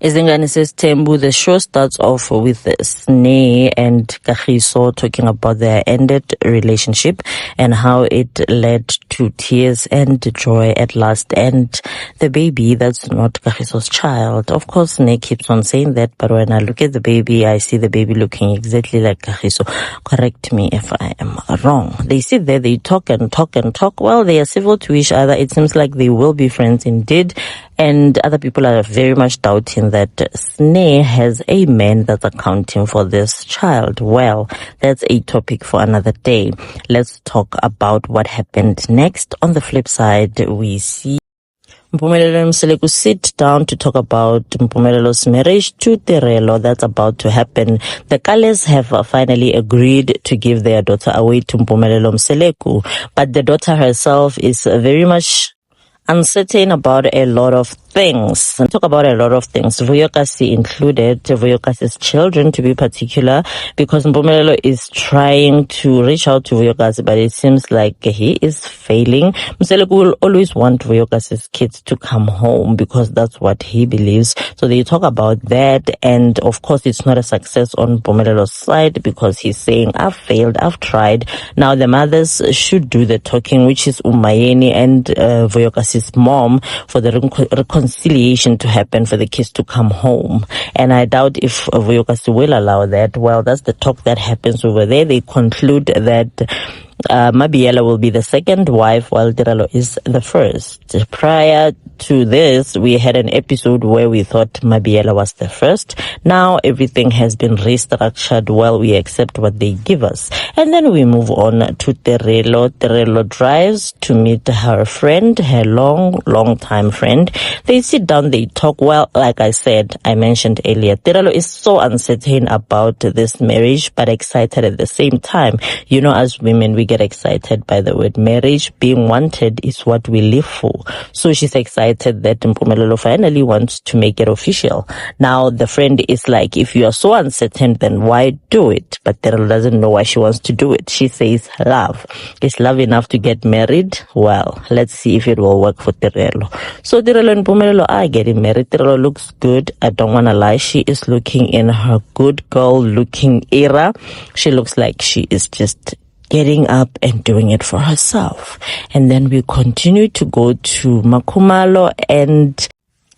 Izingane says Tembu, the show starts off with Sneh and Kagiso talking about their ended relationship and how it led to tears and joy at last, and the baby that's not Kagiso's child. Of course, Sneh keeps on saying that, but when I look at the baby, I see the baby looking exactly like Kagiso. Correct me if I am wrong. They sit there, they talk and talk and talk. Well, they are civil to each other. It seems like they will be friends indeed. And other people are very much doubting that Sneh has a man that's accounting for this child. Well, that's a topic for another day. Let's talk about what happened next. On the flip side, we see Mpumelelo Mseleku sit down to talk about Mpumelelo's marriage to Tirelo that's about to happen. The Kales have finally agreed to give their daughter away to Mpumelelo Mseleku, but the daughter herself is very much uncertain about a lot of things. Talk about a lot of things. Vuyokasi included, Vuyokasi's children to be particular, because Mpumelelo is trying to reach out to Vuyokasi, but it seems like he is failing. Mseleku will always want Vuyokasi's kids to come home because that's what he believes. So they talk about that, and of course it's not a success on Mpumelelo's side because he's saying, I've failed, I've tried. Now the mothers should do the talking, which is Umayeni and Vuyokasi's mom, for the reconciliation to happen, for the kids to come home. And I doubt if Vuyokasi will allow that. Well, that's the talk that happens over there. They conclude that Mabiela will be the second wife while Tirelo is the first. Prior to this, we had an episode where we thought Mabiela was the first. Now everything has been restructured. Well, we accept what they give us. And then we move on to Tirelo. Tirelo drives to meet her friend, her long time friend. They sit down, they talk. Well, like I mentioned earlier, Tirelo is so uncertain about this marriage, but excited at the same time. You know, as women, we get excited by the word marriage. Being wanted is what we live for. So she's excited that Mpumelelo finally wants to make it official. Now the friend is like, if you are so uncertain, then why do it? But Tirelo doesn't know why she wants to do it. She says love. Is love enough to get married? Well, let's see if it will work for Tirelo. So Tirelo and Mpumelelo are getting married. Tirelo looks good. I don't want to lie. She is looking in her good girl looking era. She looks like she is just getting up and doing it for herself. And then we continue to go to Makhumalo and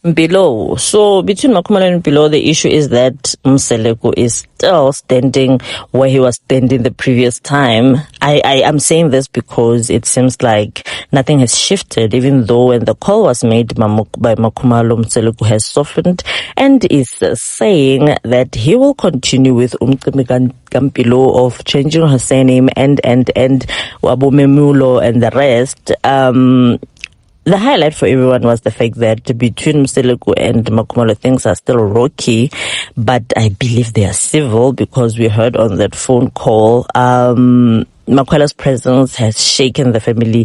Mpilo. So between Makhumalo and Mpilo, the issue is that Mseleku is still standing where he was standing the previous time. I am saying this because it seems like nothing has shifted, even though when the call was made by Makhumalo, Mseleku has softened and is saying that he will continue with Mpilo of changing her surname and Wabomemulo and the rest. The highlight for everyone was the fact that between Mseleku and Makhumalo, things are still rocky, but I believe they are civil because we heard on that phone call, Makhwela's presence has shaken the family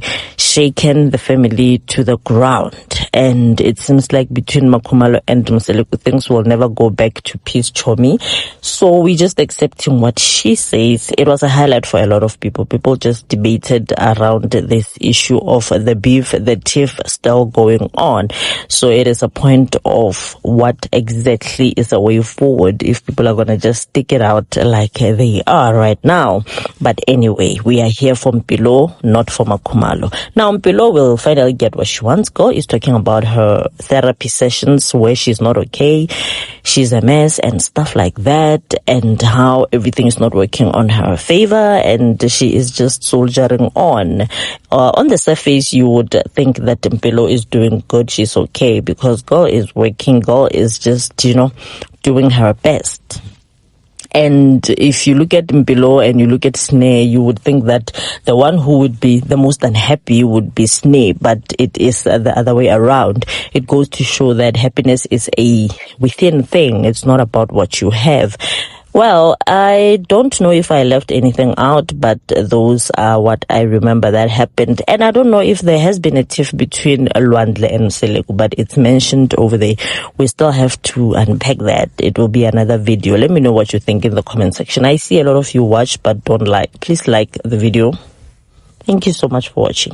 to the ground. And it seems like between Makhumalo and Mseleku, things will never go back to peace chomi. So we just accepting what she says. It was a highlight for a lot of people. People just debated around this issue of the beef, the tiff still going on. So it is a point of what exactly is a way forward if people are going to just stick it out like they are right now. But anyway, we are here for Mpilo, not for Makhumalo. Now Mpilo will finally get what she wants. Girl is talking about her therapy sessions where she's not okay, she's a mess and stuff like that, and how everything is not working on her favor and she is just soldiering on. On the surface, you would think that Mpilo is doing good, she's okay, because girl is working, girl is just, doing her best. And if you look at Mpilo and you look at Sneh, you would think that the one who would be the most unhappy would be Sneh, but it is the other way around. It goes to show that happiness is a within thing. It's not about what you have. Well, I don't know if I left anything out, but those are what I remember that happened. And I don't know if there has been a tiff between Lwandle and Mseleku, but it's mentioned over there. We still have to unpack that. It will be another video. Let me know what you think in the comment section. I see a lot of you watch but don't like. Please like the video. Thank you so much for watching.